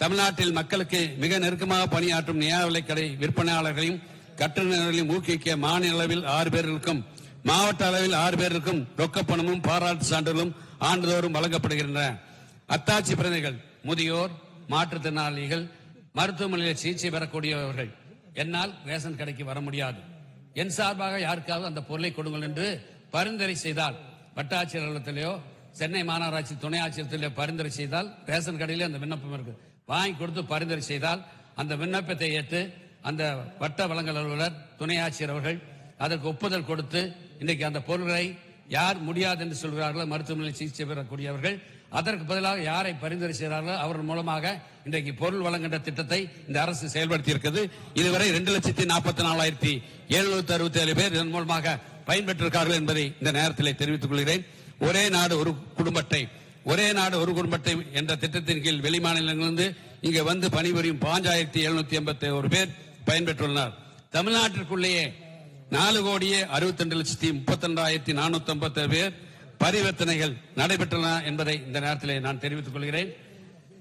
தமிழ்நாட்டில் மக்களுக்கு மிக நெருக்கமாக பணியாற்றும் நியாய விலைக்கடை விற்பனையாளர்களையும் கட்டுநர்களையும் ஊக்குவிக்க மாநில அளவில் 6 பேர்களுக்கும் மாவட்ட அளவில் 6 பேருக்கும் ரொக்கப்பணமும் பாராட்டு சான்றுகளும் ஆண்டுதோறும் வழங்கப்படுகின்றன. அத்தாட்சி பிரதிகள் முதியோர், மாற்றுத்திறனாளிகள், மருத்துவமனையில் சிகிச்சை பெறக்கூடியவர்கள் என்னால் ரேஷன் கடைக்கு வர முடியாது, என் சார்பாக யாருக்காவது அந்த பொருளை கொடுங்கள் என்று பரிந்துரை செய்தால் வட்டாட்சியர் அலுவலகத்திலேயோ சென்னை மாநகராட்சி துணை ஆட்சியத்திலேயோ பரிந்துரை செய்தால் ரேஷன் கடையிலே அந்த விண்ணப்பம் இருக்கு, வாங்கி கொடுத்து பரிந்துரை செய்தால் அந்த விண்ணப்பத்தை ஏற்று அந்த வட்ட வழங்கல் அலுவலர் துணை ஆட்சியர் அவர்கள் அதற்கு ஒப்புதல் கொடுத்து இன்றைக்கு அந்த பொருள்களை யார் முடியாது என்று சொல்கிறார்களோ மருத்துவமனையில் சிகிச்சை பெறக்கூடியவர்கள் அதற்கு பதிலாக யாரை பரிந்துரை செய்கிறார்களோ அவர்கள் மூலமாக இன்றைக்கு பொருள் வழங்குகின்ற திட்டத்தை இந்த அரசு செயல்படுத்தி இருக்கிறது. இதுவரை 2,44,767 பேர் இதன் மூலமாக பயன்பெற்றிருக்கார்கள் என்பதை இந்த நேரத்தில் தெரிவித்துக் கொள்கிறேன். ஒரே நாடு ஒரு குடும்ப அட்டை, ஒரே நாடு ஒரு குடும்ப அட்டை என்ற திட்டத்தின் கீழ் வெளிமாநிலங்களிலிருந்து இங்கு வந்து பணிபுரியும் 5,781 பேர் பயன்பெற்றுள்ளனர். தமிழ்நாட்டிற்குள்ளேயே 4,62,32,450 பேர் பரிவர்த்தனைகள் நடைபெற்றன என்பதை இந்த நேரத்தில் நான் தெரிவித்துக் கொள்கிறேன்.